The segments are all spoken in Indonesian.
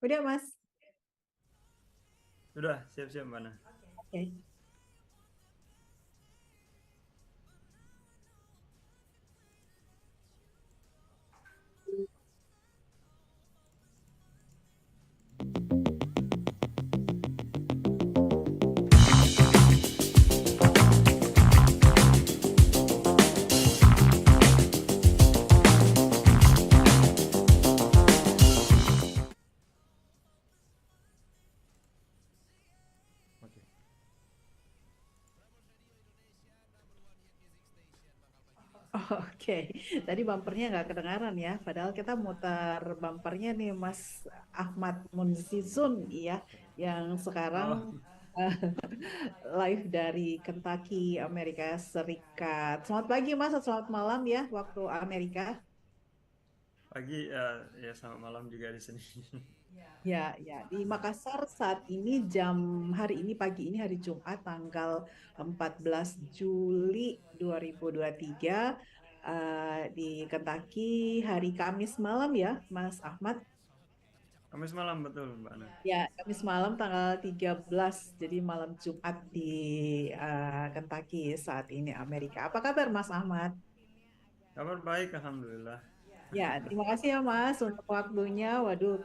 Udah, Mas. Sudah, siap-siap mana? Oke. Oke. Oke, tadi bumpernya nggak kedengaran ya. Padahal kita mutar bumpernya nih, Mas Ahmad Munzizun, ya, yang sekarang Oh, eh, live dari Kentucky, Amerika Serikat. Selamat pagi, Mas. Selamat malam ya, waktu Amerika. pagi ya selamat malam juga di sini. Ya, ya. Di Makassar saat ini hari ini pagi ini hari Jumat tanggal 14 Juli 2023. Di Kentucky hari Kamis malam ya, Mas Ahmad. Kamis malam betul, Mbak Ana. Ya, Kamis malam tanggal 13. Jadi malam Jumat di Kentucky saat ini Amerika. Apa kabar Mas Ahmad? Kabar baik, alhamdulillah. Ya, terima kasih ya Mas untuk waktunya. Waduh,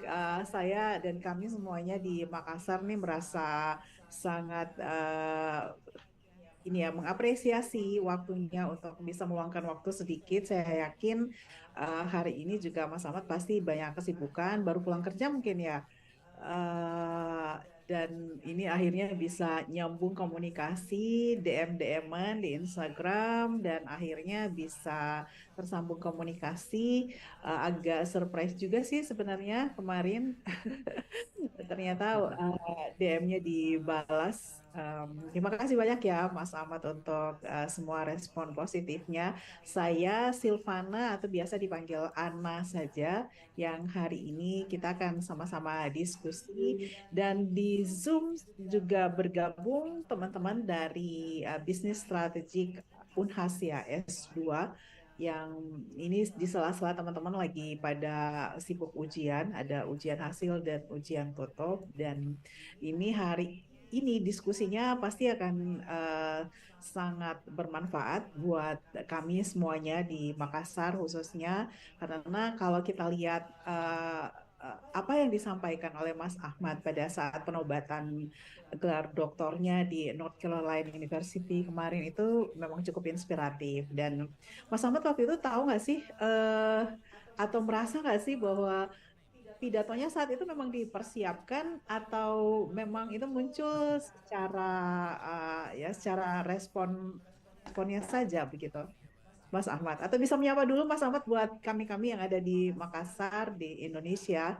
saya dan kami semuanya di Makassar nih merasa sangat ini ya mengapresiasi waktunya untuk bisa meluangkan waktu sedikit. Saya yakin hari ini juga Mas Ahmad pasti banyak kesibukan, baru pulang kerja mungkin ya. Eh, dan ini akhirnya bisa nyambung komunikasi, DM-DM-an di Instagram, dan akhirnya bisa tersambung komunikasi. Agak surprise juga sih sebenarnya kemarin ternyata DM-nya dibalas. Terima kasih banyak ya Mas Ahmad untuk semua respon positifnya. Saya Silvana atau biasa dipanggil Ana saja yang hari ini kita akan sama-sama diskusi dan di Zoom juga bergabung teman-teman dari Bisnis Strategik Unhas ya S2 yang ini di sela-sela teman-teman lagi pada sibuk ujian, ada ujian hasil dan ujian tutup dan ini hari ini diskusinya pasti akan sangat bermanfaat buat kami semuanya di Makassar khususnya karena kalau kita lihat apa yang disampaikan oleh Mas Ahmad pada saat penobatan gelar doktornya di North Carolina University kemarin itu memang cukup inspiratif dan Mas Ahmad waktu itu tahu nggak sih atau merasa nggak sih bahwa pidatonya saat itu memang dipersiapkan atau memang itu muncul secara secara responnya saja begitu Mas Ahmad atau bisa menyapa dulu Mas Ahmad buat kami-kami yang ada di Makassar di Indonesia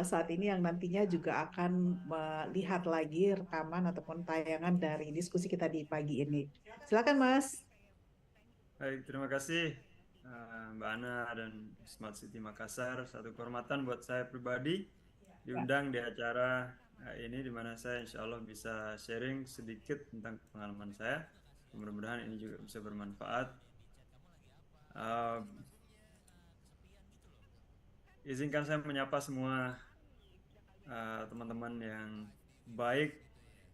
saat ini yang nantinya juga akan melihat lagi rekaman ataupun tayangan dari diskusi kita di pagi ini. Silakan Mas. Baik, terima kasih Mbak Ana dan Smart City Makassar. Satu kehormatan buat saya pribadi Ya. diundang di acara ini di mana saya insya Allah bisa sharing sedikit tentang pengalaman saya. Mudah-mudahan ini juga bisa bermanfaat. Uh, Izinkan saya menyapa semua teman-teman yang baik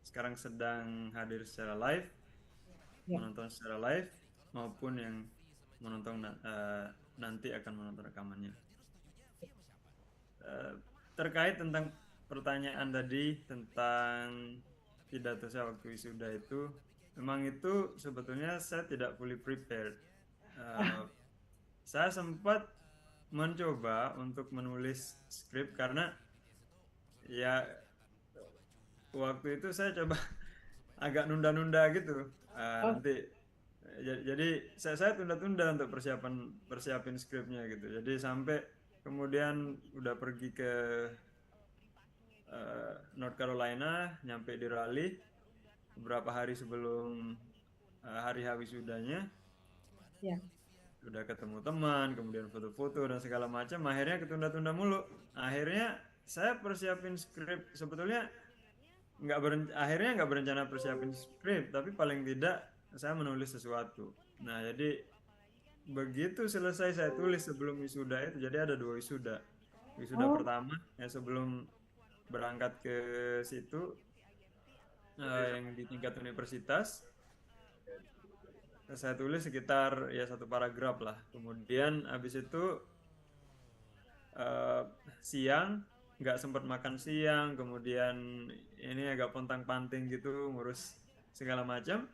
sekarang sedang hadir secara live, Ya. menonton secara live, maupun yang menonton nanti akan menonton rekamannya. Eh, Terkait tentang pertanyaan tadi tentang pidato saya waktu wisuda itu, memang itu sebetulnya saya tidak fully prepared. Eh, saya sempat mencoba untuk menulis skrip karena ya waktu itu saya coba agak nunda-nunda gitu. Oh, Nanti jadi saya tunda-tunda untuk persiapin skripnya gitu. Jadi sampai kemudian udah pergi ke North Carolina, nyampe di Raleigh beberapa hari sebelum hari habis wisudanya, ya. udah ketemu teman, kemudian foto-foto dan segala macam, akhirnya ketunda-tunda mulu. Akhirnya saya persiapin skrip sebetulnya akhirnya nggak berencana persiapin skrip, tapi paling tidak saya menulis sesuatu. Nah, jadi begitu selesai saya tulis sebelum wisuda itu, jadi ada dua wisuda. wisuda Oh, pertama ya sebelum berangkat ke situ, yang di tingkat universitas. Saya tulis sekitar ya satu paragraf lah. Kemudian habis itu eh, siang nggak sempat makan siang, kemudian ini agak pontang-panting gitu ngurus segala macam.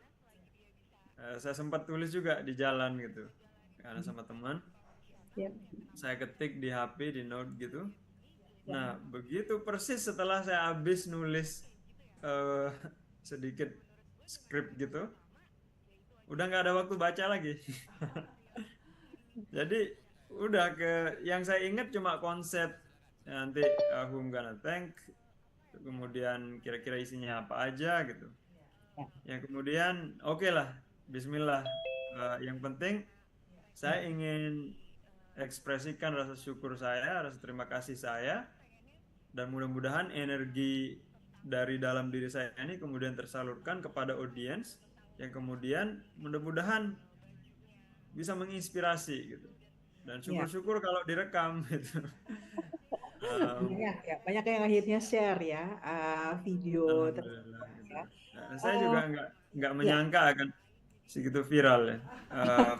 Saya sempat tulis juga di jalan gitu, karena sama teman. ya, Saya ketik di HP, di note gitu. ya. Nah, begitu persis setelah saya habis nulis eh, sedikit skrip gitu, udah nggak ada waktu baca lagi. Jadi udah ke yang saya ingat cuma konsep nanti whom gonna thank, kemudian kira-kira isinya apa aja gitu. Yang kemudian oke lah, Bismillah. Yang penting saya ingin ekspresikan rasa syukur saya, rasa terima kasih saya, dan mudah-mudahan energi dari dalam diri saya ini kemudian tersalurkan kepada audiens yang kemudian mudah-mudahan bisa menginspirasi gitu. Dan Ya. syukur-syukur kalau direkam gitu. Um, Banyak ya, banyak yang akhirnya share ya video Alhamdulillah tersebut gitu. ya. Nah, saya juga Eh, nggak ya, menyangka akan segitu viral ya. Uh,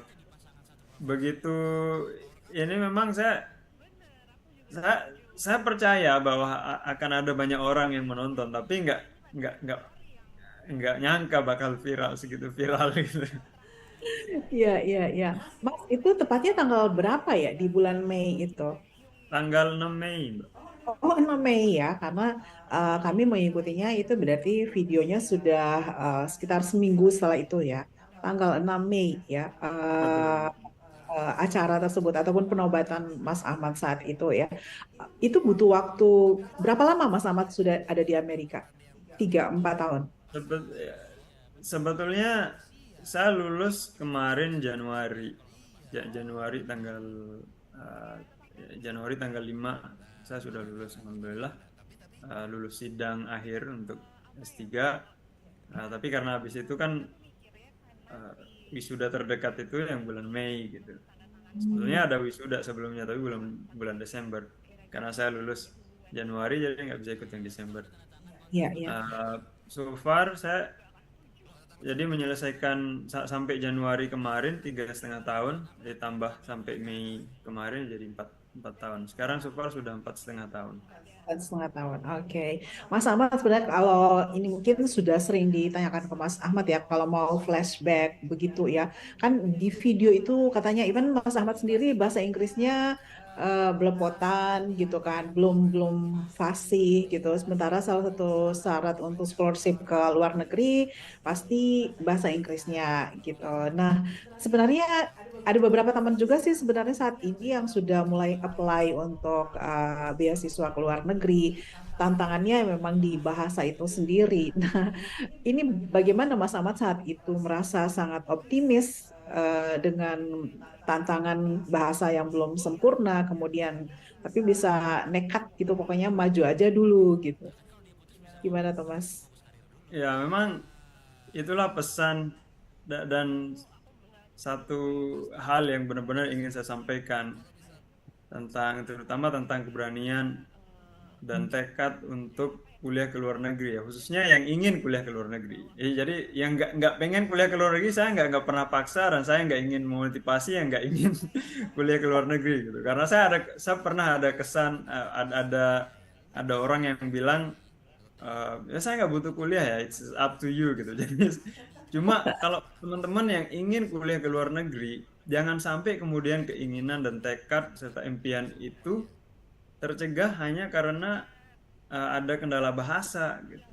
Begitu ini memang saya saya percaya bahwa akan ada banyak orang yang menonton, tapi nggak nggak nggak nyangka bakal viral segitu viral gitu. iya, iya, iya. Mas, itu tepatnya tanggal berapa ya di bulan Mei itu? Tanggal 6 Mei, Mbak. Oh, 6 Mei ya, karena kami mengikutinya itu berarti videonya sudah sekitar seminggu setelah itu ya. Tanggal 6 Mei ya, Betul. acara tersebut ataupun penobatan Mas Ahmad saat itu ya. Itu butuh waktu berapa lama Mas Ahmad sudah ada di Amerika? 3, 4 tahun. Ya, sebetulnya saya lulus kemarin Januari. Januari tanggal eh, Januari tanggal 5 saya sudah lulus alhamdulillah. Lulus sidang akhir untuk S3. Tapi karena habis itu kan eh, wisuda terdekat itu yang bulan Mei gitu. Sebetulnya Hmm, ada wisuda sebelumnya tapi belum bulan Desember. Karena saya lulus Januari jadi nggak bisa ikut yang Desember. ya, ya. Uh, so far saya jadi menyelesaikan sampai Januari kemarin 3,5 tahun, ditambah sampai Mei kemarin jadi empat tahun. Sekarang so far sudah 4,5 tahun. 4,5 tahun. Oke. Mas Ahmad sebenarnya kalau ini mungkin sudah sering ditanyakan ke Mas Ahmad ya kalau mau flashback begitu ya. Kan di video itu katanya even Mas Ahmad sendiri bahasa Inggrisnya belepotan gitu kan, belum belum fasih gitu. Sementara salah satu syarat untuk scholarship ke luar negeri pasti bahasa Inggrisnya gitu. Nah, sebenarnya ada beberapa teman juga sih sebenarnya saat ini yang sudah mulai apply untuk beasiswa ke luar negeri. Tantangannya memang di bahasa itu sendiri. Nah, ini bagaimana Mas Ahmad saat itu merasa sangat optimis dengan tantangan bahasa yang belum sempurna, kemudian tapi bisa nekat gitu, pokoknya maju aja dulu gitu. Gimana tuh Mas? Ya memang itulah pesan dan satu hal yang benar-benar ingin saya sampaikan tentang terutama tentang keberanian dan tekad untuk kuliah ke luar negeri ya khususnya yang ingin kuliah ke luar negeri. Jadi yang nggak pengen kuliah ke luar negeri saya nggak pernah paksa dan saya nggak ingin memotivasi yang nggak ingin kuliah ke luar negeri gitu karena saya pernah ada kesan ada orang yang bilang ya saya nggak butuh kuliah ya it's up to you gitu jadi cuma kalau teman-teman yang ingin kuliah ke luar negeri jangan sampai kemudian keinginan dan tekad serta impian itu tercegah hanya karena ada kendala bahasa gitu.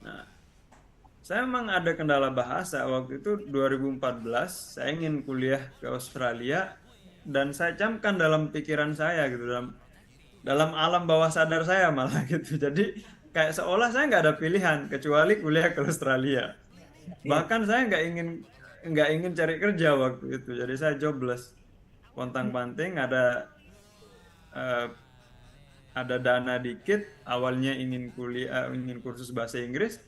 Nah, saya memang ada kendala bahasa waktu itu 2014 saya ingin kuliah ke Australia dan saya camkan dalam pikiran saya gitu dalam alam bawah sadar saya malah gitu. Jadi kayak seolah saya nggak ada pilihan kecuali kuliah ke Australia. Ya. Bahkan saya nggak ingin cari kerja waktu itu. Jadi saya jobless, pontang-panting eh, ada dana dikit. Awalnya ingin kuliah, ingin kursus bahasa Inggris,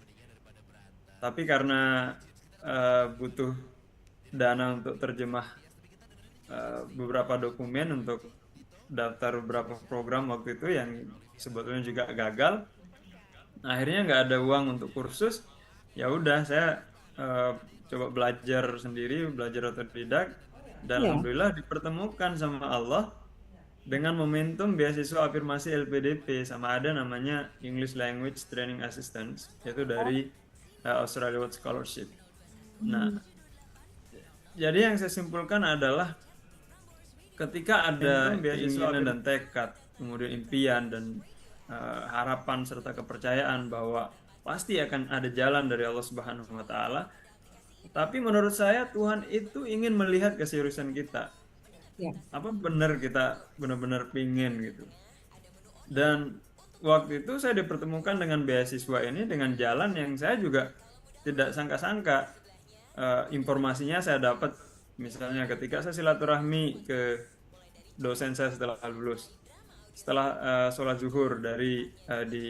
tapi karena butuh dana untuk terjemah beberapa dokumen untuk daftar beberapa program waktu itu yang sebetulnya juga gagal. Akhirnya nggak ada uang untuk kursus, ya udah saya eh, coba belajar sendiri, belajar otodidak, dan Iya. alhamdulillah dipertemukan sama Allah dengan momentum beasiswa afirmasi LPDP, sama ada namanya English Language Training Assistance, yaitu dari Australia World Scholarship. Nah, Hmm. jadi yang saya simpulkan adalah ketika ada keinginan dan tekad, kemudian impian dan harapan serta kepercayaan bahwa pasti akan ada jalan dari Allah Subhanahu wa taala. Tapi menurut saya Tuhan itu ingin melihat keseriusan kita. Ya. Apa benar kita benar-benar pingin gitu. Dan waktu itu saya dipertemukan dengan beasiswa ini dengan jalan yang saya juga tidak sangka-sangka. Informasinya saya dapat misalnya ketika saya silaturahmi ke dosen saya setelah lulus, setelah sholat zuhur dari di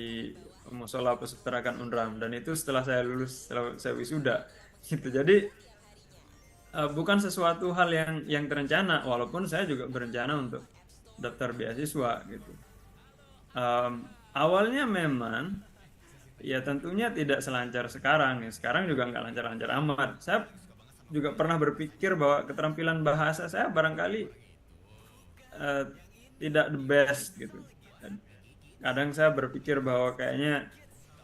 musola pesetarakan Unram, dan itu setelah saya lulus, setelah saya wisuda gitu. Jadi bukan sesuatu hal yang terencana, walaupun saya juga berencana untuk daftar beasiswa gitu. Awalnya memang ya tentunya tidak selancar sekarang ya, sekarang juga nggak lancar-lancar amat. Saya juga pernah berpikir bahwa keterampilan bahasa saya barangkali eh, tidak the best gitu. Kadang saya berpikir bahwa kayaknya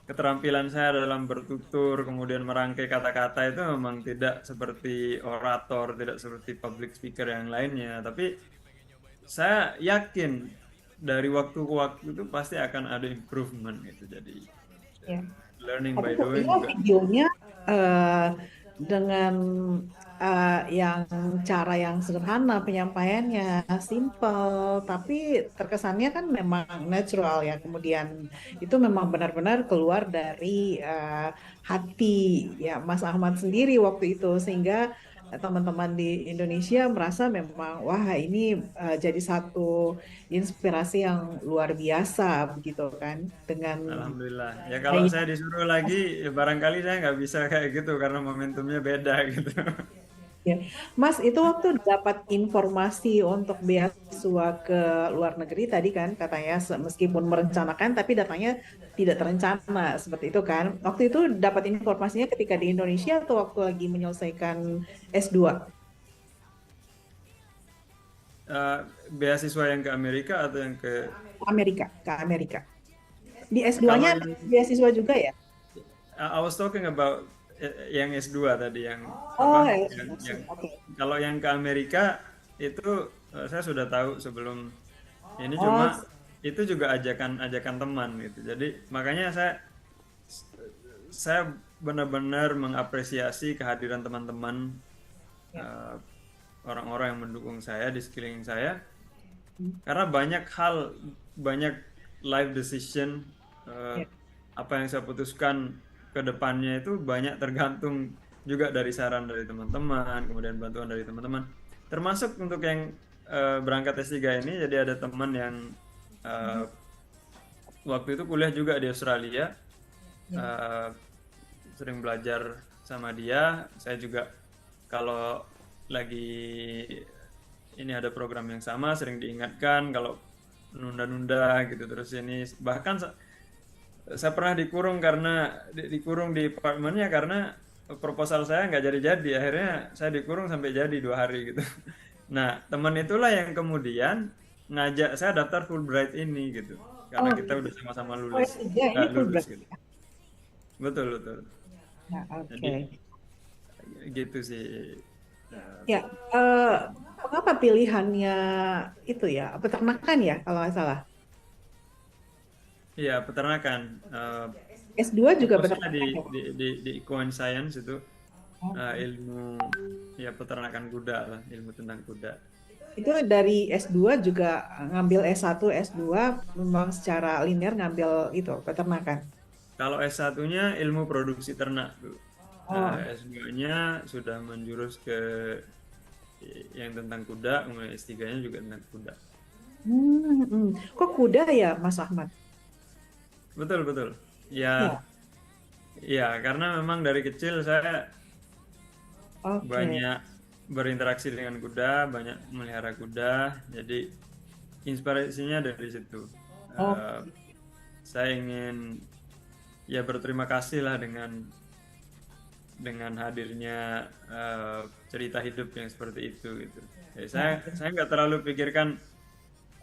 keterampilan saya dalam bertutur kemudian merangkai kata-kata itu memang tidak seperti orator, tidak seperti public speaker yang lainnya. Tapi saya yakin dari waktu ke waktu itu pasti akan ada improvement gitu. Jadi Ya. learning Tapi by doing buktinya juga. videonya eh, dengan yang cara yang sederhana, penyampaiannya simple, tapi terkesannya kan memang natural ya. Kemudian itu memang benar-benar keluar dari hati ya Mas Ahmad sendiri waktu itu, sehingga teman-teman di Indonesia merasa memang wah ini jadi satu inspirasi yang luar biasa begitu kan dengan Alhamdulillah. Ya kalau gaya. saya disuruh lagi, ya barangkali saya nggak bisa kayak gitu karena momentumnya beda gitu. Ya. Mas, itu waktu dapat informasi untuk beasiswa ke luar negeri tadi kan katanya meskipun merencanakan tapi datanya tidak terencana seperti itu kan. Waktu itu dapat informasinya ketika di Indonesia atau waktu lagi menyelesaikan S2? Eh, Beasiswa yang ke Amerika atau yang ke Amerika, ke Amerika. Di kalau S2-nya yang beasiswa juga ya? I was talking about yang S2 tadi yang Oh, apa yang S2. Oke. kalau yang ke Amerika itu saya sudah tahu sebelum ini, Oh, cuma itu juga ajakan teman gitu. Jadi makanya saya benar-benar mengapresiasi kehadiran teman-teman, ya. eh, orang-orang yang mendukung saya di sekeliling saya, Hmm. karena banyak hal, banyak life decision, eh, Ya. apa yang saya putuskan ke depannya itu banyak tergantung juga dari saran dari teman-teman, kemudian bantuan dari teman-teman. Termasuk untuk yang berangkat S3 ini, jadi ada teman yang eh, waktu itu kuliah juga di Australia, Ya. eh, sering belajar sama dia. Saya juga kalau lagi ini ada program yang sama sering diingatkan kalau nunda-nunda gitu. Terus ini bahkan saya pernah dikurung karena dikurung di apartemennya karena proposal saya nggak jadi-jadi. Akhirnya saya dikurung sampai jadi 2 hari gitu. Nah, teman itulah yang kemudian ngajak saya daftar Fulbright ini gitu, karena Oh, kita gitu. udah sama-sama Oh, lulus, S3 ini lulus Fulbright. gitu. Betul betul. Ya, Jadi oke. gitu sih. Ya, eh, mengapa pilihannya itu ya, peternakan ya kalau nggak salah. Iya, peternakan. S2 juga Fokusnya peternakan ya. di equine science itu, Oke. ilmu ya peternakan kuda lah, ilmu tentang kuda. Itu dari S2 juga ngambil S1, S2 memang secara linear ngambil itu peternakan. Kalau S1-nya ilmu produksi ternak tuh. Oh, S2-nya sudah menjurus ke yang tentang kuda, kemudian S3-nya juga tentang kuda. hmm. Kok kuda ya, Mas Ahmad? Betul betul. Ya, Ya, ya karena memang dari kecil saya oke. banyak berinteraksi dengan kuda, banyak melihara kuda, jadi inspirasinya dari situ. Oh, Saya ingin ya berterima kasih lah dengan hadirnya cerita hidup yang seperti itu gitu. Jadi ya. saya nggak terlalu pikirkan,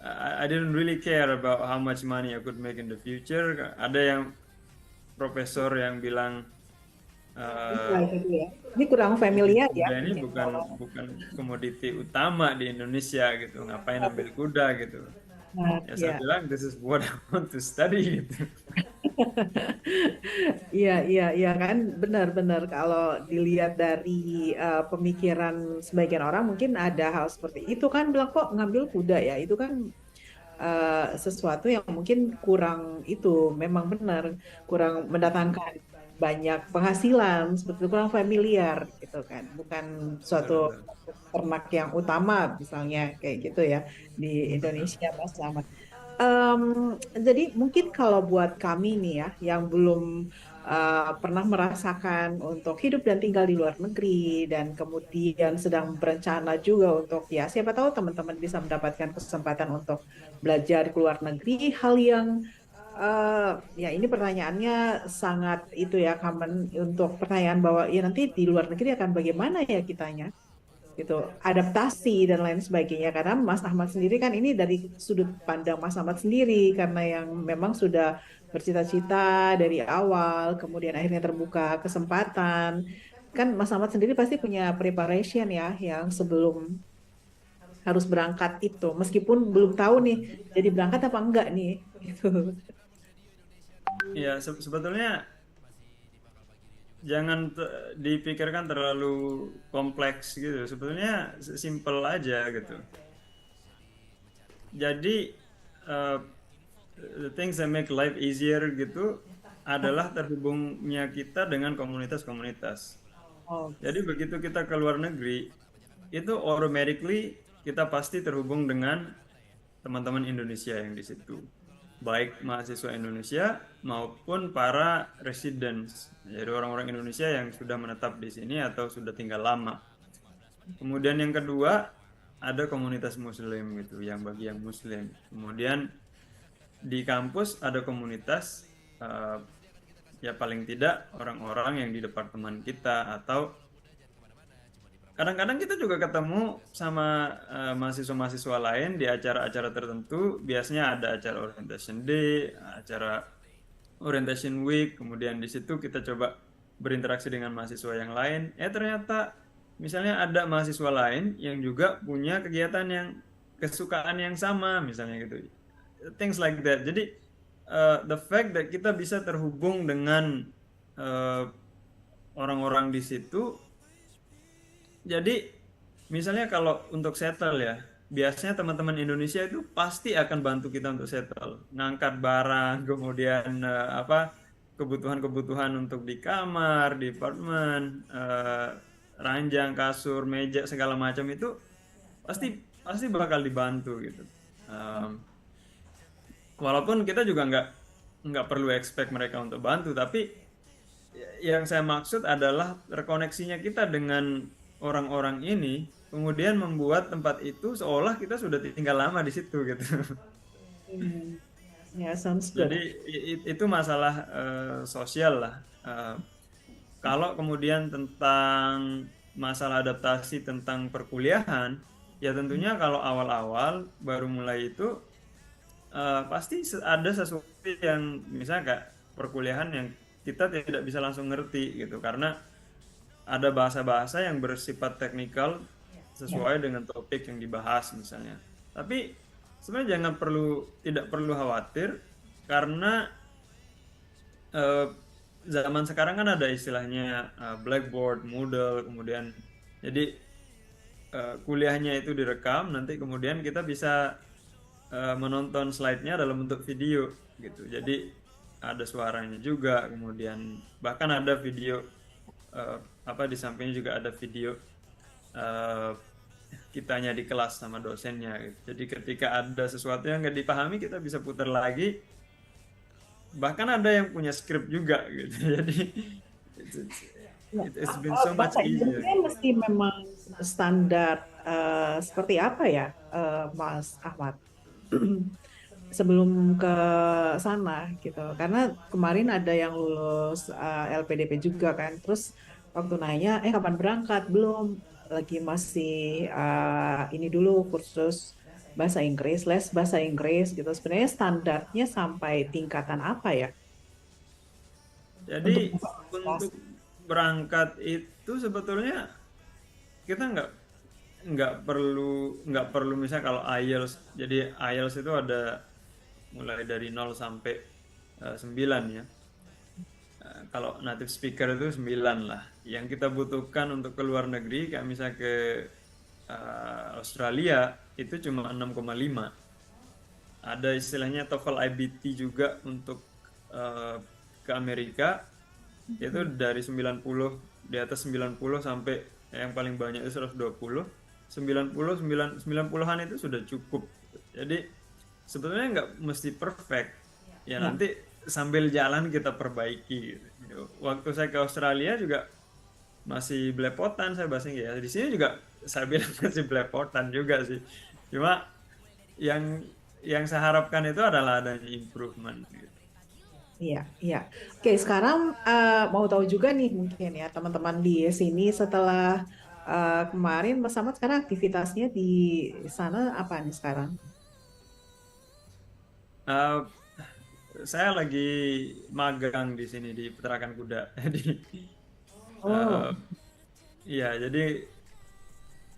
I didn't really care about how much money I could make in the future. Ada yang profesor yang bilang Iya, itu dia. Ini kurang familiar ya, kuda ini mungkin bukan kalau. bukan komoditi utama di Indonesia gitu. Ngapain ambil kuda gitu? Nah, Ya saya ya. bilang this is what I want to study gitu. Iya, iya, iya kan, benar-benar kalau dilihat dari pemikiran sebagian orang mungkin ada hal seperti itu kan bilang kok ngambil kuda ya, itu kan sesuatu yang mungkin kurang itu memang benar kurang mendatangkan banyak penghasilan seperti itu, kurang familiar gitu kan, bukan suatu Betul, betul. ternak yang utama misalnya kayak gitu ya di Indonesia Mas Selamat. Jadi mungkin kalau buat kami nih ya, yang belum pernah merasakan untuk hidup dan tinggal di luar negeri dan kemudian sedang berencana juga untuk ya siapa tahu teman-teman bisa mendapatkan kesempatan untuk belajar di luar negeri, hal yang ya ini pertanyaannya sangat itu ya common untuk pertanyaan bahwa ya nanti di luar negeri akan bagaimana ya kitanya gitu, adaptasi dan lain sebagainya. Karena Mas Ahmad sendiri kan ini dari sudut pandang Mas Ahmad sendiri karena yang memang sudah bercita-cita dari awal, kemudian akhirnya terbuka kesempatan. Kan Mas Ahmad sendiri pasti punya preparation ya yang sebelum harus berangkat itu, meskipun belum tahu nih jadi berangkat apa enggak nih gitu. Ya sebetulnya jangan dipikirkan terlalu kompleks gitu. Sebetulnya simple aja gitu. Jadi uh, the things that make life easier gitu adalah terhubungnya kita dengan komunitas-komunitas. Oh, Jadi begitu kita ke luar negeri, itu automatically kita pasti terhubung dengan teman-teman Indonesia yang di situ. Baik mahasiswa Indonesia maupun para residents. Jadi orang-orang Indonesia yang sudah menetap di sini atau sudah tinggal lama. Kemudian yang kedua, ada komunitas muslim gitu, yang bagi yang muslim. Kemudian di kampus ada komunitas ya paling tidak orang-orang yang di departemen kita, atau kadang-kadang kita juga ketemu sama mahasiswa-mahasiswa lain di acara-acara tertentu. Biasanya ada acara orientation day, acara orientation week, kemudian di situ kita coba berinteraksi dengan mahasiswa yang lain. Ternyata misalnya ada mahasiswa lain yang juga punya kegiatan yang kesukaan yang sama misalnya gitu. Things like that. Jadi the fact that kita bisa terhubung dengan orang-orang di situ. Jadi misalnya kalau untuk settle ya, biasanya teman-teman Indonesia itu pasti akan bantu kita untuk settle, ngangkat barang, kemudian kebutuhan-kebutuhan untuk di kamar, di apartemen, ranjang, kasur, meja segala macam itu pasti pasti bakal dibantu gitu. Walaupun kita juga nggak perlu expect mereka untuk bantu, tapi yang saya maksud adalah terkoneksinya kita dengan orang-orang ini, kemudian membuat tempat itu seolah kita sudah tinggal lama di situ gitu. ya, sounds good. Jadi itu masalah sosial lah. Kalau kemudian tentang masalah adaptasi tentang perkuliahan, ya tentunya kalau awal-awal baru mulai itu pasti ada sesuatu yang misalnya kayak perkuliahan yang kita tidak bisa langsung ngerti gitu, karena ada bahasa-bahasa yang bersifat teknikal sesuai dengan topik yang dibahas misalnya. Tapi sebenarnya tidak perlu khawatir, karena zaman sekarang kan ada istilahnya Blackboard, Moodle, kemudian jadi kuliahnya itu direkam, nanti kemudian kita bisa menonton slide-nya dalam bentuk video gitu. Jadi ada suaranya juga, kemudian bahkan ada video di sampingnya juga ada video kitanya di kelas sama dosennya gitu. Jadi ketika ada sesuatu yang nggak dipahami, kita bisa putar lagi, bahkan ada yang punya skrip juga gitu. Jadi it's been so much Bahasa easier. Inggrisnya mesti memang standar seperti apa ya, Mas Ahmad? sebelum ke sana gitu. Karena kemarin ada yang lulus LPDP juga kan. Terus waktu nanya, kapan berangkat? Belum, lagi masih ini dulu kursus bahasa Inggris, les bahasa Inggris gitu. Sebenarnya standarnya sampai tingkatan apa ya untuk Jadi kelas? untuk berangkat itu sebetulnya kita nggak perlu misalnya kalau IELTS. Jadi IELTS itu ada mulai dari 0 sampai 9 ya. Kalau native speaker itu 9 lah. Yang kita butuhkan untuk ke luar negeri kayak misalnya ke Australia itu cuma 6,5. Ada istilahnya TOEFL IBT juga untuk eh, ke Amerika, itu dari 90, di atas 90 sampai yang paling banyak itu 120. 90-90-an itu sudah cukup. Jadi sebetulnya nggak mesti perfect. Ya Ya, nanti sambil jalan kita perbaiki gitu. Waktu saya ke Australia juga masih belepotan saya bahasa Inggris. Di sini juga saya bilang masih belepotan juga sih. Cuma yang saya harapkan itu adalah adanya improvement gitu. iya, iya. Oke, sekarang mau tahu juga nih mungkin ya teman-teman di sini setelah kemarin Mas Ahmad sekarang aktivitasnya di sana apa nih sekarang? Eh, saya lagi magang di sini di peternakan kuda. Jadi Oh, eh, iya, jadi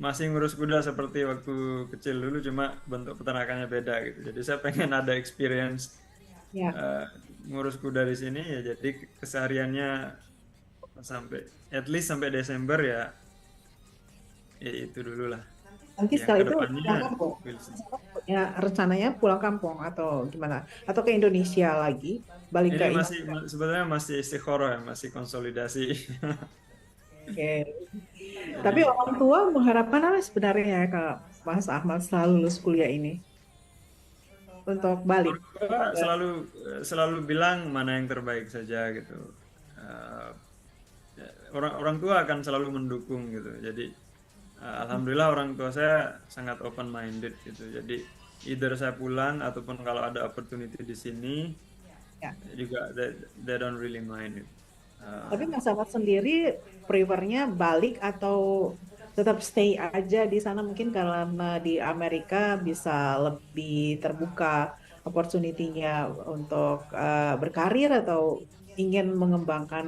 masih ngurus kuda seperti waktu kecil dulu, cuma bentuk peternakannya beda gitu. Jadi saya pengen ada experience ya. eh, ngurus kuda di sini ya. Jadi kesehariannya sampai at least sampai Desember ya, ya itu dulu lah. Nanti Yang setelah itu pulang kedepannya kampung. we'll see. Ya, rencananya pulang kampung atau gimana? Atau ke Indonesia lagi? Balik ke Ini masih Indonesia. sebenarnya masih istikharah ya, masih konsolidasi. Oke. Tapi Jadi orang tua mengharapkan apa sebenarnya ya kalau Mas Ahmad selalu lulus kuliah ini untuk balik? orang tua selalu selalu bilang mana yang terbaik saja gitu. Eh, orang orang tua akan selalu mendukung gitu. Jadi alhamdulillah orang tua saya sangat open minded gitu. Jadi either saya pulang ataupun kalau ada opportunity di sini Ya. juga they don't really mind it. Tapi Mas Ahmad sendiri prefernya balik atau tetap stay aja di sana mungkin karena di Amerika bisa lebih terbuka opportunity-nya untuk berkarir atau ingin mengembangkan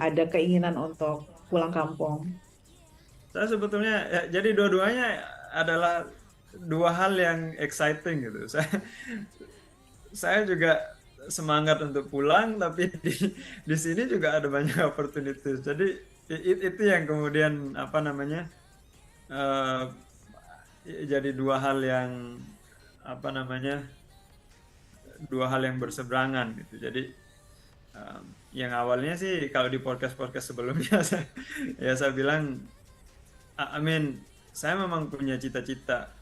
ada keinginan untuk pulang kampung. Saya sebetulnya ya, jadi dua-duanya adalah dua hal yang exciting gitu. Saya juga semangat untuk pulang, tapi di sini juga ada banyak opportunities. Jadi itu yang kemudian apa namanya eh, jadi dua hal yang apa namanya dua hal yang berseberangan gitu. Jadi em, yang awalnya sih kalau di podcast-podcast sebelumnya saya bilang I mean saya memang punya cita-cita.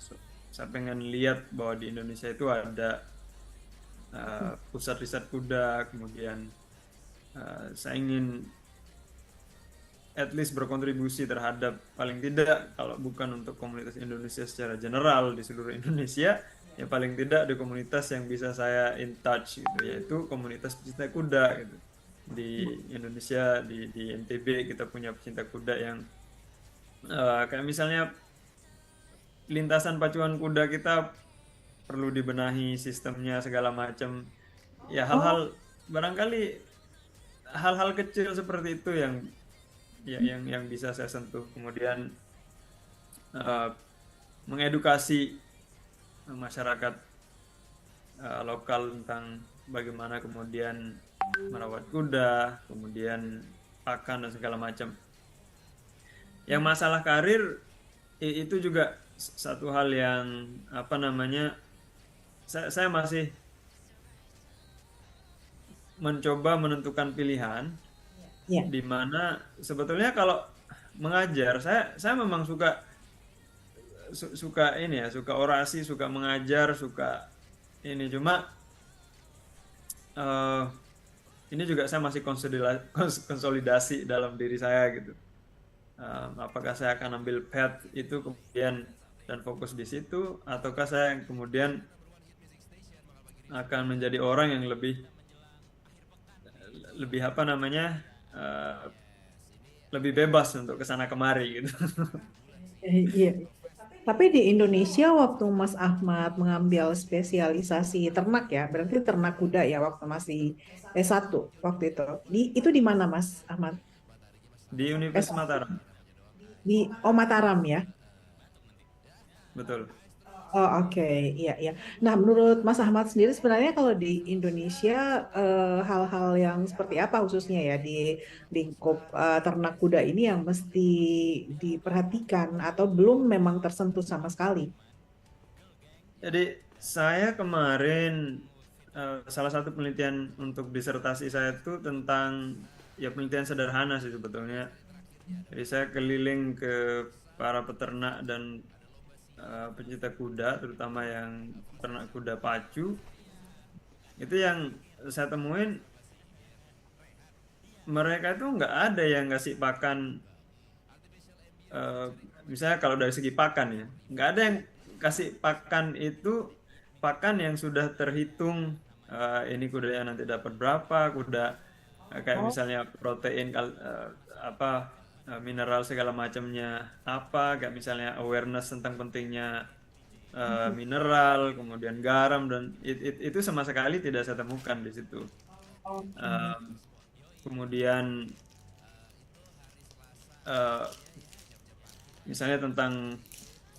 Saya pengen lihat bahwa di Indonesia itu ada pusat riset kuda, kemudian saya ingin at least berkontribusi terhadap paling tidak kalau bukan untuk komunitas Indonesia secara general di seluruh Indonesia, ya paling tidak di komunitas yang bisa saya in touch gitu, yaitu komunitas pecinta kuda gitu. Di Indonesia di NTB kita punya pecinta kuda yang kayak misalnya lintasan pacuan kuda kita perlu dibenahi sistemnya segala macam. Ya Oh, hal-hal barangkali hal-hal kecil seperti itu yang yang bisa saya sentuh. Kemudian eh, mengedukasi masyarakat lokal tentang bagaimana kemudian merawat kuda, kemudian pakan dan segala macam. Yang masalah karir itu juga satu hal yang apa namanya saya masih mencoba menentukan pilihan ya. di mana sebetulnya kalau mengajar saya memang suka ini ya, suka orasi, suka mengajar, suka ini, cuma eh, ini juga saya masih konsolidasi dalam diri saya gitu. Apakah saya akan ambil path itu kemudian dan fokus di situ, ataukah saya yang kemudian akan menjadi orang yang lebih lebih apa namanya lebih bebas untuk kesana kemari gitu. Iya. Tapi di Indonesia waktu Mas Ahmad mengambil spesialisasi ternak ya, berarti ternak kuda ya waktu masih S1 waktu itu. Itu di mana Mas Ahmad? Di Universitas S1 Mataram, di Mataram ya. betul. Oh oke, iya iya. Nah menurut Mas Ahmad sendiri sebenarnya kalau di Indonesia hal-hal yang seperti apa khususnya ya di lingkup ternak kuda ini yang mesti diperhatikan atau belum memang tersentuh sama sekali? Jadi saya kemarin salah satu penelitian untuk disertasi saya itu tentang ya penelitian sederhana sih sebetulnya. Jadi saya keliling ke para peternak dan pencinta kuda, terutama yang ternak kuda pacu. Itu yang saya temuin mereka itu nggak ada yang ngasih pakan eh, misalnya kalau dari segi pakan ya nggak ada yang kasih pakan itu pakan yang sudah terhitung ini kudanya nanti dapat berapa kuda kayak Oh, misalnya protein apa mineral segala macamnya apa kayak misalnya awareness tentang pentingnya mineral kemudian garam dan itu sama sekali tidak saya temukan di situ. oke. Em, kemudian eh, misalnya tentang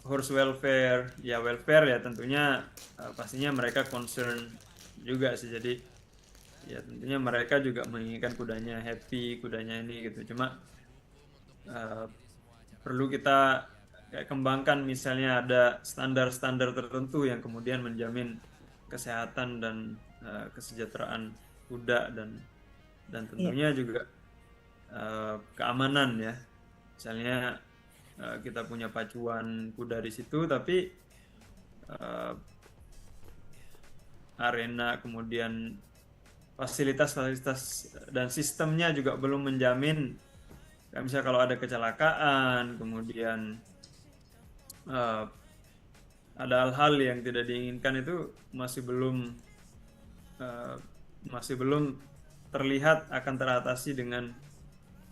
horse welfare, ya welfare ya tentunya pastinya mereka concern juga sih. Jadi ya tentunya mereka juga menginginkan kudanya happy, kudanya ini gitu. Cuma eh, perlu kita kayak kembangkan misalnya ada standar-standar tertentu yang kemudian menjamin kesehatan dan kesejahteraan kuda dan Iya. tentunya juga keamanan ya. Misalnya kita punya pacuan kuda di situ, tapi eh, arena kemudian fasilitas-fasilitas dan sistemnya juga belum menjamin. Kayak misalnya kalau ada kecelakaan, kemudian eh, ada hal-hal yang tidak diinginkan itu eh, masih belum terlihat akan teratasi dengan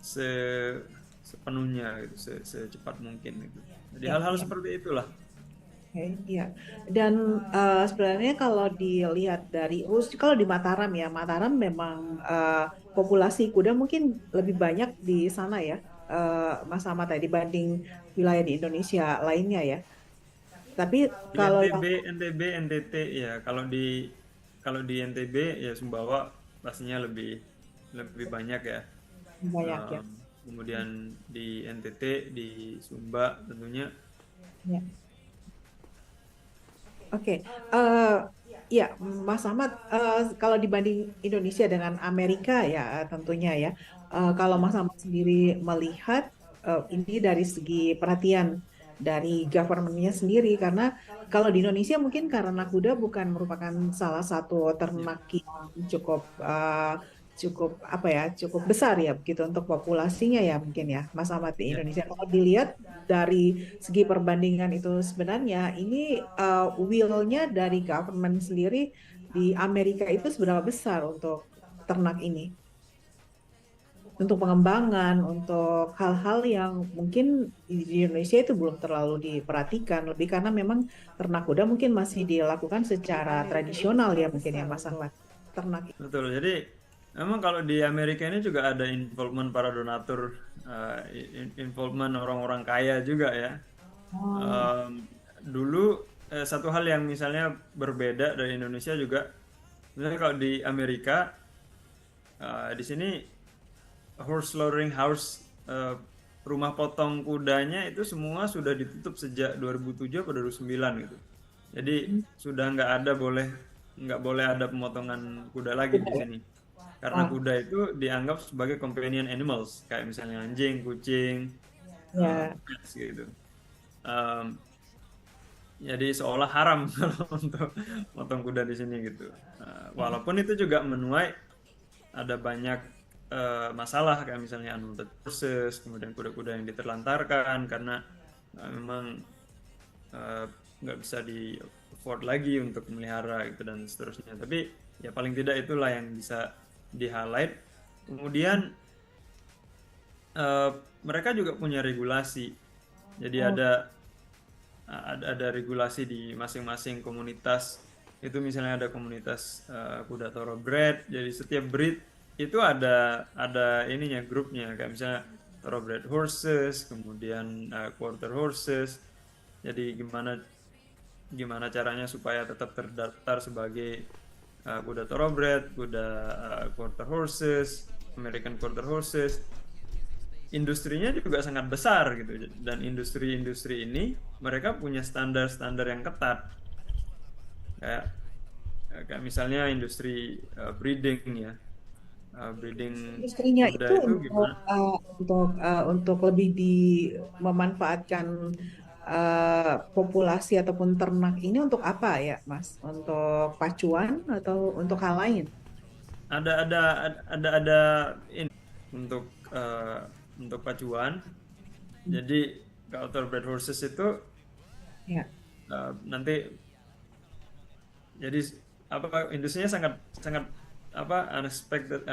se- sepenuhnya gitu, secepat mungkin gitu. Jadi Iya, hal-hal iya. seperti itulah. Oke, iya. Dan sebenarnya kalau dilihat dari kalau di Mataram ya, Mataram memang populasi kuda mungkin lebih banyak di sana ya, Mas Ahmad ya, dibanding wilayah di Indonesia lainnya ya. Tapi Di kalau yang NTB, NTT ya. Kalau di NTB ya Sumbawa pastinya lebih lebih banyak ya. banyak ya, Em, kemudian di NTT, di Sumba tentunya. ya. Oke, eh, ya Mas Ahmad, kalau dibanding Indonesia dengan Amerika ya tentunya ya, kalau Mas Ahmad sendiri melihat ini dari segi perhatian dari government-nya sendiri, karena kalau di Indonesia mungkin karena kuda bukan merupakan salah satu Ya, ternak yang cukup apa ya, cukup besar ya begitu untuk populasinya ya mungkin ya Mas Ahmad di ya. Indonesia. Kalau dilihat dari segi perbandingan itu sebenarnya ini will-nya dari government sendiri di Amerika itu seberapa besar untuk ternak ini, untuk pengembangan, untuk hal-hal yang mungkin di Indonesia itu belum terlalu diperhatikan, lebih karena memang ternak kuda mungkin masih dilakukan secara tradisional ya mungkin ya Mas Ahmad. Ternak. Betul. Jadi memang kalau di Amerika ini juga ada involvement para donatur, involvement orang-orang kaya juga ya. Oh, Em, dulu satu hal yang misalnya berbeda dari Indonesia juga, misalnya kalau di Amerika, di sini horse slaughtering house, rumah potong kudanya itu semua sudah ditutup sejak 2007 atau 2009 gitu. Jadi sudah nggak boleh ada pemotongan kuda lagi di kuda ya. sini. Karena Oh, kuda itu dianggap sebagai companion animals, kayak misalnya anjing, kucing, ya. pets gitu. Em, jadi seolah haram kalau untuk potong kuda di sini gitu. Walaupun itu juga menuai ada banyak masalah kayak misalnya unwanted forces, kemudian kuda-kuda yang diterlantarkan karena memang eh, nggak bisa afford lagi untuk memelihara gitu dan seterusnya. Tapi ya paling tidak itulah yang bisa di highlight. Kemudian eh, mereka juga punya regulasi. Jadi Oh, ada regulasi di masing-masing komunitas. Itu misalnya ada komunitas kuda thoroughbred. Jadi setiap breed itu ada ininya grupnya, kayak misalnya thoroughbred horses, kemudian quarter horses. Jadi gimana gimana caranya supaya tetap terdaftar sebagai kuda thoroughbred, kuda quarter horses, American quarter horses. Industrinya juga sangat besar gitu, dan industri-industri ini mereka punya standar-standar yang ketat, kayak kayak misalnya industri breeding ya. Breeding industrinya kuda itu itu gimana. untuk lebih memanfaatkan populasi ataupun ternak ini untuk apa ya, Mas? Untuk pacuan atau untuk hal lain? Ada ini untuk eh, untuk pacuan. Jadi kalau thoroughbred horses itu Ya. nanti jadi apa, industrinya sangat sangat apa, unexpected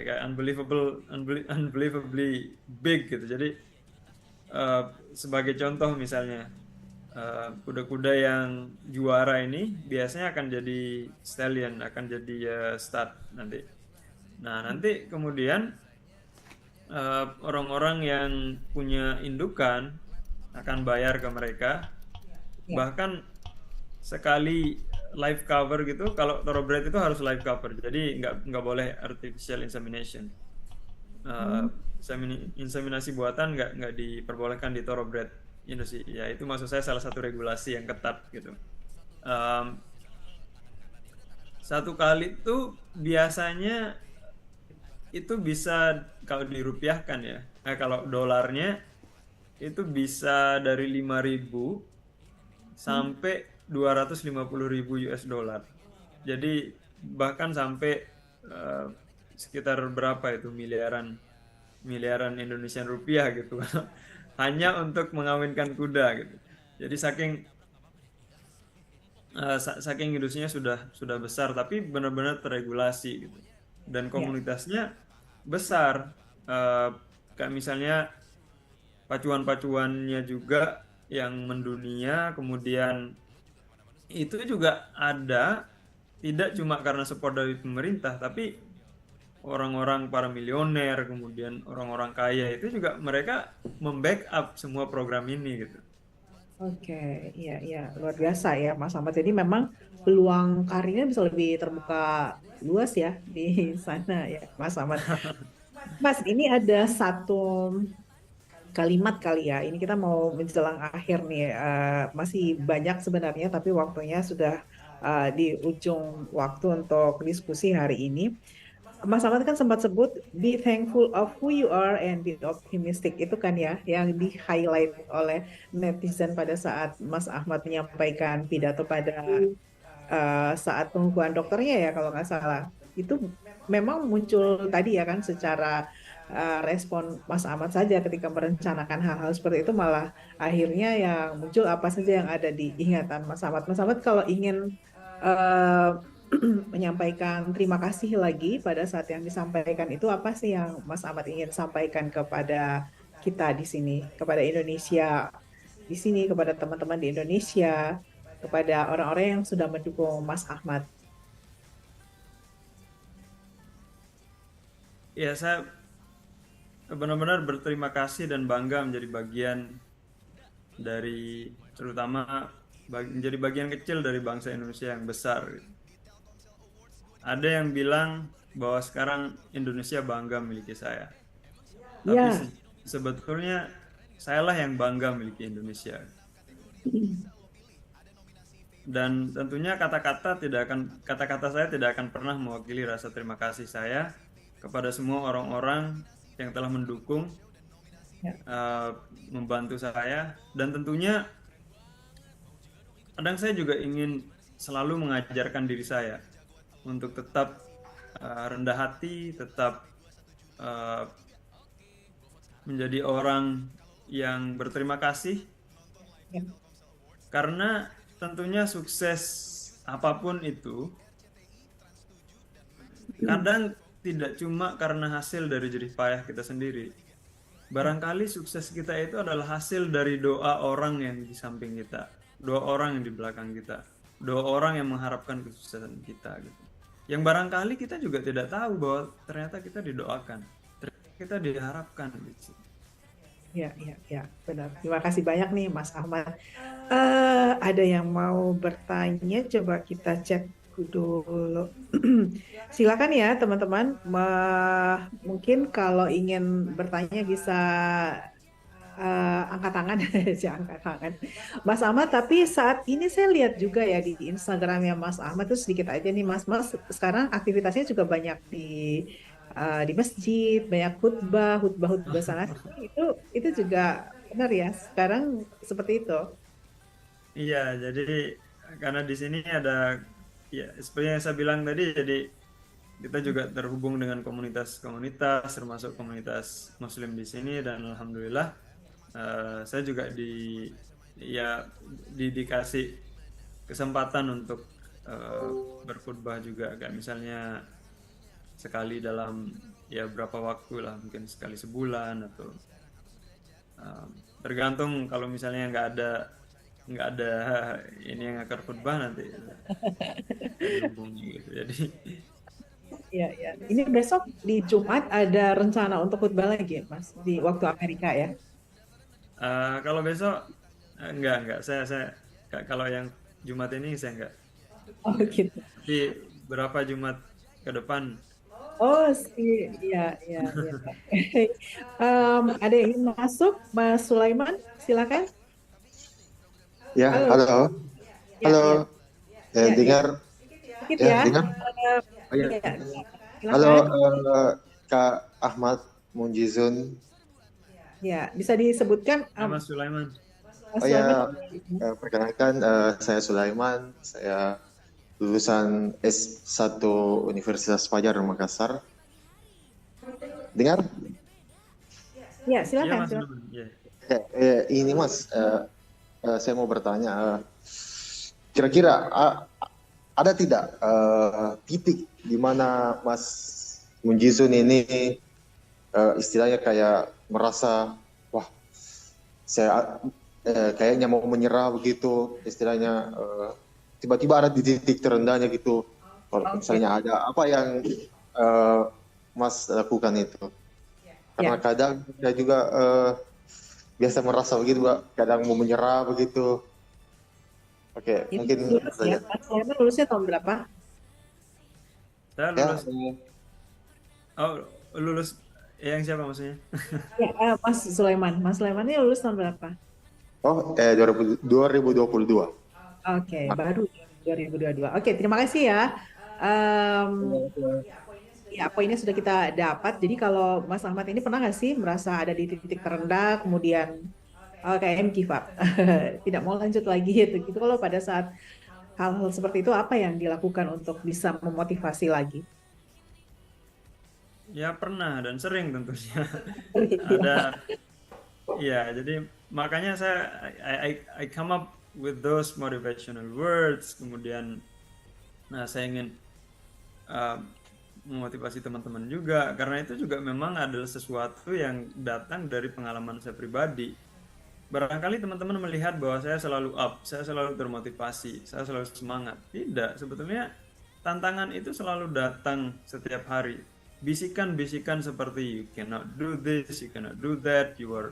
kayak unbelievably big gitu. Jadi eh, sebagai contoh misalnya kuda-kuda yang juara ini biasanya akan jadi stallion, akan jadi stud nanti. Nah, nanti kemudian orang-orang yang punya indukan akan bayar ke mereka, Ya. bahkan sekali live cover gitu. Kalau thoroughbred itu harus live cover, jadi nggak boleh artificial insemination. Hmm. Inseminasi buatan nggak diperbolehkan di thoroughbred industri. Ya itu maksud saya salah satu regulasi yang ketat gitu. Um, Satu kali tuh biasanya itu bisa, kalau dirupiahkan ya, kalau dolarnya itu bisa dari 5.000 Hmm. sampai 250.000 US dollar. Jadi bahkan sampai eh, sekitar berapa itu, miliaran miliaran Indonesian rupiah gitu hanya untuk mengawinkan kuda gitu. Jadi saking industrinya sudah besar, tapi benar-benar terregulasi gitu. Dan Ya. komunitasnya besar. Eh, Kayak misalnya pacuan-pacuannya juga yang mendunia, kemudian itu juga ada, tidak cuma karena support dari pemerintah, tapi orang-orang para milioner, kemudian orang-orang kaya itu juga mereka membackup semua program ini gitu. Oke, iya, iya, luar biasa ya, Mas Ahmad. Jadi memang peluang karirnya bisa lebih terbuka luas ya di sana ya, Mas Ahmad. Mas, ini ada satu kalimat kali ya. Ini kita mau menjelang akhir nih. Masih banyak sebenarnya, tapi waktunya sudah di ujung waktu untuk diskusi hari ini. Mas Ahmad kan sempat sebut be thankful of who you are and be optimistic, itu kan ya yang di highlight oleh netizen pada saat Mas Ahmad menyampaikan pidato pada saat pengukuhan dokternya ya kalau nggak salah. Itu memang muncul tadi ya kan secara respon Mas Ahmad saja ketika merencanakan hal-hal seperti itu, malah akhirnya yang muncul apa saja yang ada di ingatan Mas Ahmad. Mas Ahmad kalau ingin eh, menyampaikan terima kasih lagi pada saat yang disampaikan itu, apa sih yang Mas Ahmad ingin sampaikan kepada kita di sini, kepada Indonesia di sini, kepada teman-teman di Indonesia, kepada orang-orang yang sudah mendukung Mas Ahmad? Ya, saya benar-benar berterima kasih dan bangga menjadi bagian dari, terutama menjadi bagian kecil dari bangsa Indonesia yang besar. Ada yang bilang bahwa sekarang Indonesia bangga memiliki saya. Tapi Ya, sebetulnya sayalah yang bangga memiliki Indonesia. Dan tentunya kata-kata saya tidak akan pernah mewakili rasa terima kasih saya kepada semua orang-orang yang telah mendukung, ya, eh, membantu saya, dan tentunya kadang saya juga ingin selalu mengajarkan diri saya untuk tetap rendah hati, tetap eh, menjadi orang yang berterima kasih, ya. karena tentunya sukses apapun itu kadang tidak cuma karena hasil dari jerih payah kita sendiri. Barangkali sukses kita itu adalah hasil dari doa orang yang di samping kita, doa orang yang di belakang kita, doa orang yang mengharapkan kesuksesan kita gitu. Yang barangkali kita juga tidak tahu bahwa ternyata kita didoakan, ternyata kita diharapkan gitu. Ya, ya, ya, benar. Terima kasih banyak nih Mas Ahmad. Ada yang mau bertanya, coba kita cek dulu. Silakan ya teman-teman. Mungkin kalau ingin bertanya bisa angkat tangan, jangan angkat tangan. Mas Ahmad, tapi saat ini saya lihat juga ya di Instagramnya Mas Ahmad itu sedikit aja nih Mas. Mas sekarang aktivitasnya juga banyak di masjid, banyak khutbah sana sini. Itu juga benar ya. Sekarang seperti itu. Iya, jadi karena di sini ada ya seperti yang saya bilang tadi, jadi kita juga terhubung dengan komunitas-komunitas termasuk komunitas Muslim di sini dan alhamdulillah saya juga dikasih kesempatan untuk berkhutbah juga, kayak misalnya sekali dalam ya berapa waktu lah, mungkin sekali sebulan atau tergantung kalau misalnya nggak ada ini yang akan khutbah nanti dihubungi gitu. Jadi Ya, ya. Ini besok di Jumat ada rencana untuk khutbah lagi, Mas, di waktu Amerika ya? kalau besok enggak saya kalau yang Jumat ini saya enggak. Oh gitu. Tapi berapa Jumat ke depan? Oh sih, iya, iya, iya. Ada yang ingin masuk, Mas Sulaiman, silakan. Ya, Halo. halo. Ya, Halo. ya. Ya, Dengar? sedikit Ya, ya. dengar? Oh, ya. Ya, Halo, silakan. Kak Ahmad Munjizun. Ya, bisa disebutkan Mas Sulaiman. Mas Oh ya, Sulaiman. perkenalkan saya Sulaiman. Saya lulusan S1 Universitas Fajar Makassar. Dengar? Ya, Iya silakan. Mas Sulaiman. Iya. Ini Mas, saya mau bertanya. Kira-kira ada tidak titik di mana Mas Munjizun ini istilahnya kayak merasa wah saya kayaknya mau menyerah begitu, istilahnya tiba-tiba ada di titik terendahnya gitu. Kalau misalnya ada apa yang Mas lakukan itu? Karena kadang saya juga biasa merasa begitu, kadang mau menyerah begitu. Oke, mungkin Lulus ya, Mas Sulaiman lulusnya tahun berapa? Saya ya, lulus yang siapa maksudnya? Ya, Mas Sulaiman. Mas Sulaiman ini lulus tahun berapa? 2022. Oke, baru 2022. Oke, terima kasih ya. Ya, poinnya sudah kita dapat. Jadi kalau Mas Ahmad ini pernah nggak sih merasa ada di titik terendah, kemudian kayak give up, tidak mau lanjut lagi gitu. Kalau pada saat hal-hal seperti itu, apa yang dilakukan untuk bisa memotivasi lagi? Ya pernah dan sering tentunya. Ada ya, jadi makanya I come up with those motivational words, kemudian saya ingin memotivasi teman-teman juga, karena itu juga memang adalah sesuatu yang datang dari pengalaman saya pribadi. Barangkali teman-teman melihat bahwa saya selalu up, saya selalu termotivasi, saya selalu semangat. Tidak, sebetulnya tantangan itu selalu datang setiap hari. Bisikan-bisikan seperti you cannot do this, you cannot do that, you are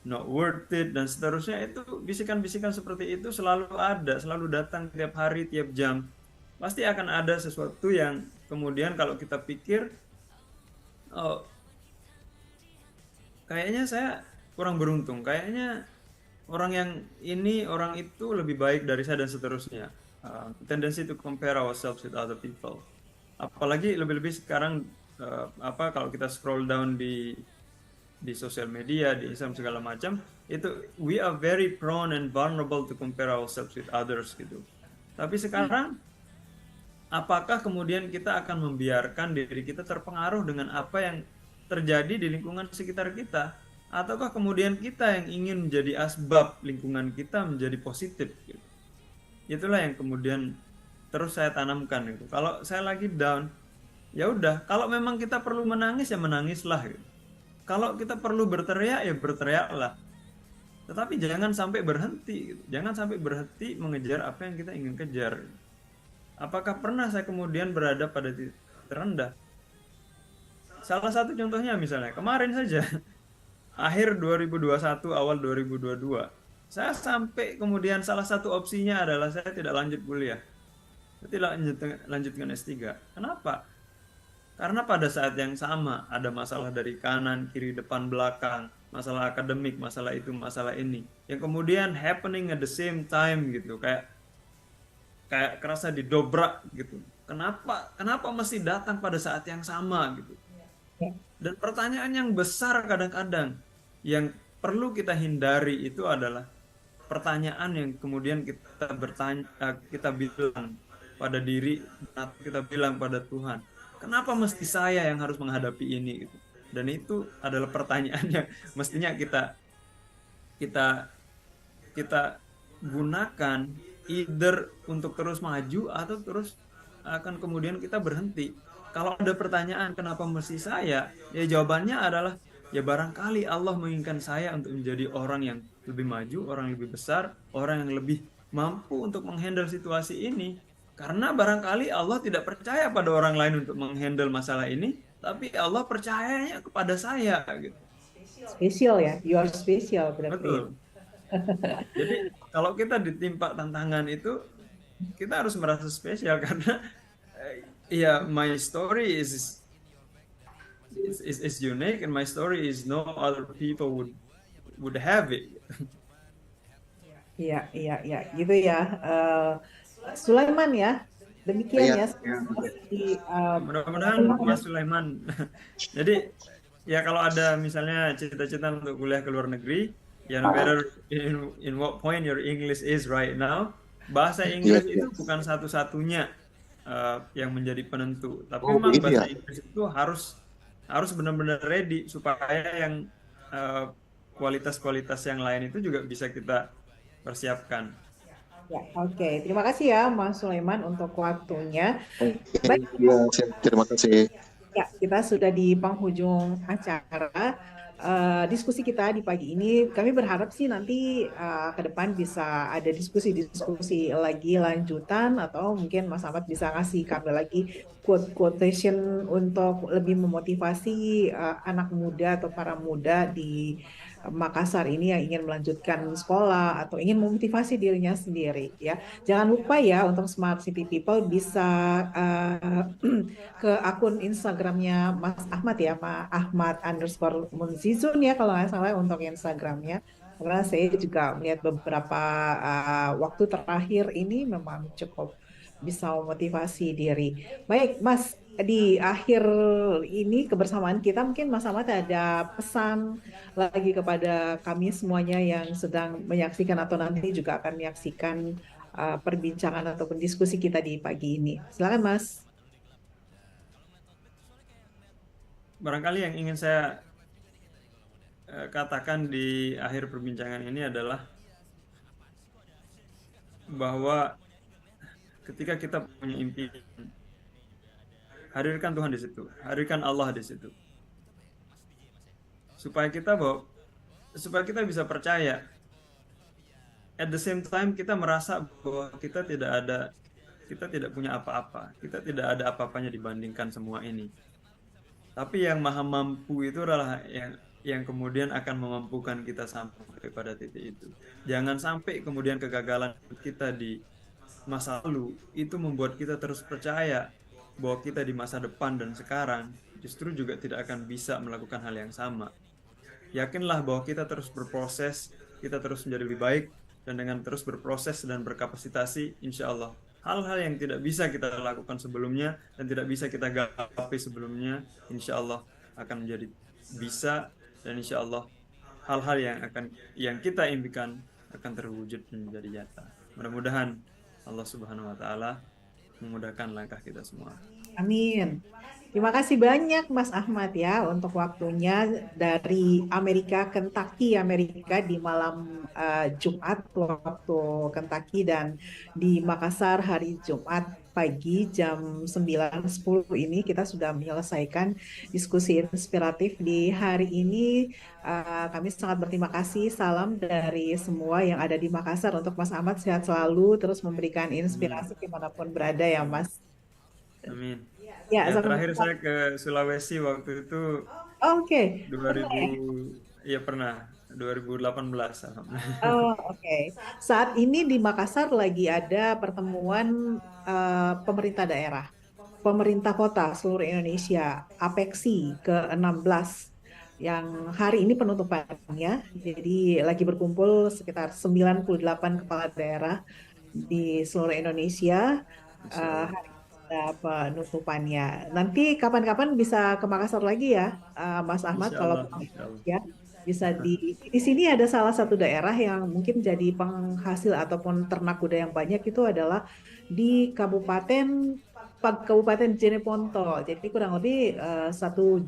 not worth it, dan seterusnya. Itu bisikan-bisikan seperti itu selalu ada, selalu datang tiap hari, tiap jam. Pasti akan ada sesuatu yang kemudian kalau kita pikir, oh, kayaknya saya kurang beruntung, kayaknya orang itu lebih baik dari saya, dan seterusnya. Tendency to compare ourselves with other people. Apalagi lebih-lebih sekarang kalau kita scroll down di sosial media, di Instagram segala macam, itu we are very prone and vulnerable to compare ourselves with others gitu. Tapi sekarang apakah kemudian kita akan membiarkan diri kita terpengaruh dengan apa yang terjadi di lingkungan sekitar kita? Ataukah kemudian kita yang ingin menjadi asbab lingkungan kita menjadi positif? Gitu? itulah yang kemudian terus saya tanamkan gitu. Kalau saya lagi down, ya udah, kalau memang kita perlu menangis ya menangislah gitu. Kalau kita perlu berteriak ya berteriaklah. Tetapi jangan sampai berhenti gitu. Jangan sampai berhenti mengejar apa yang kita ingin kejar. Apakah pernah saya kemudian berada pada titik terendah? Salah satu contohnya misalnya kemarin saja akhir 2021 awal 2022 saya sampai kemudian salah satu opsinya adalah saya tidak lanjut kuliah. Saya tidak lanjutkan S3. Kenapa? Karena pada saat yang sama ada masalah dari kanan, kiri, depan, belakang, masalah akademik, masalah itu, masalah ini, yang kemudian happening at the same time gitu, kayak kerasa didobrak gitu. Kenapa mesti datang pada saat yang sama gitu? Dan pertanyaan yang besar kadang-kadang yang perlu kita hindari itu adalah pertanyaan yang kemudian kita bertanya, kita bilang pada diri, atau kita bilang pada Tuhan, kenapa mesti saya yang harus menghadapi ini gitu. Dan itu adalah pertanyaan yang mestinya kita gunakan either untuk terus maju atau terus akan kemudian kita berhenti. Kalau ada pertanyaan kenapa mesti saya, ya jawabannya adalah ya barangkali Allah menginginkan saya untuk menjadi orang yang lebih maju, orang yang lebih besar, orang yang lebih mampu untuk menghandle situasi ini. Karena barangkali Allah tidak percaya pada orang lain untuk menghandle masalah ini, tapi Allah percayanya kepada saya gitu. Spesial ya, you are special berarti. Betul. Jadi kalau kita ditimpa tantangan itu, kita harus merasa spesial karena ya my story is unique and my story is no other people would have it. Iya, gitu ya. Sulaiman ya, demikian ya. Mudah-mudahan ya Sulaiman. Jadi ya kalau ada misalnya cita-cita untuk kuliah ke luar negeri, ya no matter in what point your English is right now, bahasa Inggris itu bukan satu-satunya yang menjadi penentu. Tapi memang bahasa Inggris itu harus benar-benar ready supaya yang kualitas-kualitas yang lain itu juga bisa kita persiapkan. Ya, oke. Terima kasih ya Mas Sulaiman untuk waktunya. Baik. Ya, terima kasih. Ya, kita sudah di penghujung acara diskusi kita di pagi ini. Kami berharap sih nanti ke depan bisa ada diskusi-diskusi lagi lanjutan, atau mungkin Mas Ahmad bisa ngasih kami lagi quotation untuk lebih memotivasi anak muda atau para muda di Makassar ini yang ingin melanjutkan sekolah atau ingin memotivasi dirinya sendiri ya. Jangan lupa ya untuk Smart City People bisa ke akun Instagramnya Mas Ahmad ya, Pak Ahmad_Munzizun ya kalau nggak salah untuk Instagramnya. Karena saya juga melihat beberapa waktu terakhir ini memang cukup bisa memotivasi diri. Baik, Mas, di akhir ini kebersamaan kita mungkin Mas Ahmad ada pesan lagi kepada kami semuanya yang sedang menyaksikan atau nanti juga akan menyaksikan perbincangan ataupun diskusi kita di pagi ini. Silakan, Mas. Barangkali yang ingin saya katakan di akhir perbincangan ini adalah bahwa ketika kita punya impian, hadirkan Tuhan di situ, hadirkan Allah di situ, supaya kita bisa percaya. At the same time kita merasa bahwa kita tidak punya apa-apa, kita tidak ada apa-apanya dibandingkan semua ini. Tapi yang maha mampu itu adalah yang kemudian akan memampukan kita sampai pada titik itu. Jangan sampai kemudian kegagalan kita di masa lalu itu membuat kita terus percaya bahwa kita di masa depan dan sekarang justru juga tidak akan bisa melakukan hal yang sama. Yakinlah bahwa kita terus berproses, kita terus menjadi lebih baik, dan dengan terus berproses dan berkapasitasi, insya Allah hal-hal yang tidak bisa kita lakukan sebelumnya dan tidak bisa kita gapai sebelumnya, insya Allah akan menjadi bisa, dan insya Allah hal-hal yang kita impikan akan terwujud menjadi nyata. Mudah-mudahan Allah Subhanahu wa Ta'ala memudahkan langkah kita semua. Amin. Terima kasih banyak Mas Ahmad ya untuk waktunya dari Amerika, Kentucky, Amerika di malam Jumat waktu Kentucky dan di Makassar hari Jumat pagi jam 9.10 ini kita sudah menyelesaikan diskusi inspiratif di hari ini. Kami sangat berterima kasih. Salam dari semua yang ada di Makassar untuk Mas Ahmad sehat selalu terus memberikan Amin. inspirasi dimanapun berada ya Amin. Mas. Amin. Ya, Ya, sampai terakhir jumpa. saya ke Sulawesi waktu itu Oke. 2000, ya pernah 2018 alhamdulillah. Oh, oke. Saat ini di Makassar lagi ada pertemuan pemerintah daerah, pemerintah kota seluruh Indonesia, APEKSI ke-16 yang hari ini penutupannya. Jadi lagi berkumpul sekitar 98 kepala daerah di seluruh Indonesia. Insya Allah. Hari ini ada penutupannya. Nanti kapan-kapan bisa ke Makassar lagi ya, Mas Ahmad, Insya kalau Allah. Insya Allah. ya bisa di sini ada salah satu daerah yang mungkin jadi penghasil ataupun ternak kuda yang banyak itu adalah di Kabupaten Jeneponto. Jadi kurang lebih 1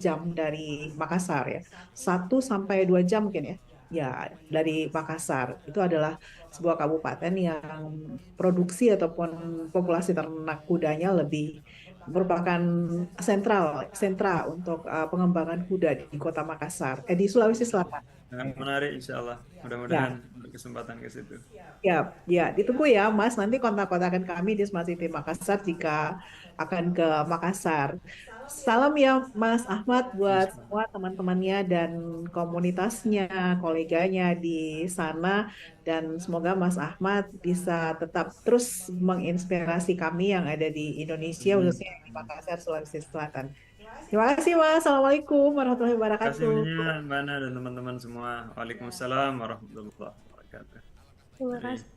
jam dari Makassar ya, 1 sampai 2 jam mungkin ya. Ya dari Makassar itu adalah sebuah kabupaten yang produksi ataupun populasi ternak kudanya lebih merupakan sentra untuk pengembangan kuda di Kota Makassar, di Sulawesi Selatan. Yang menarik insya Allah. Ya, Mudah-mudahan berkesempatan ke situ. ya, ya, ditunggu ya, Mas. Nanti kontak-kontakan kami di Smart City Makassar jika akan ke Makassar. Salam ya, Mas Ahmad, buat Insya Allah. semua teman-temannya dan komunitasnya, koleganya di sana. Dan semoga Mas Ahmad bisa tetap terus menginspirasi kami yang ada di Indonesia, Amin. khususnya di Amin. Makassar, Sulawesi Selatan. Terima kasih, Mas. Assalamualaikum warahmatullahi Terima kasih wabarakatuh. banyak Mbak Ana dan teman-teman semua. Waalaikumsalam warahmatullahi wabarakatuh. Terima Jadi, kasih.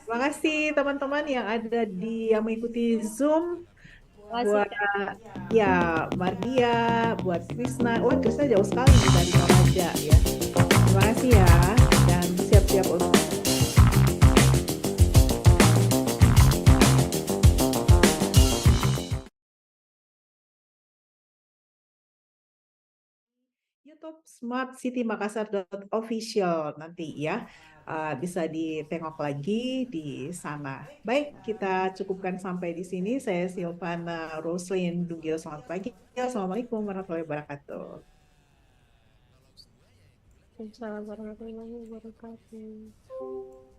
Terima kasih teman-teman yang ada yang mengikuti Zoom. Terima kasih, Buat Kak. ya Mardia, buat Krisna. Wah, Krisna jauh sekali nih dari Toraja ya. Terima kasih ya dan siap-siap untuk YouTube Smart City Makassar official nanti ya. Bisa ditengok lagi di sana. Baik, kita cukupkan sampai di sini. Saya Silvana Roslin Dugio. Selamat pagi. Assalamualaikum warahmatullahi wabarakatuh. Assalamualaikum warahmatullahi wabarakatuh.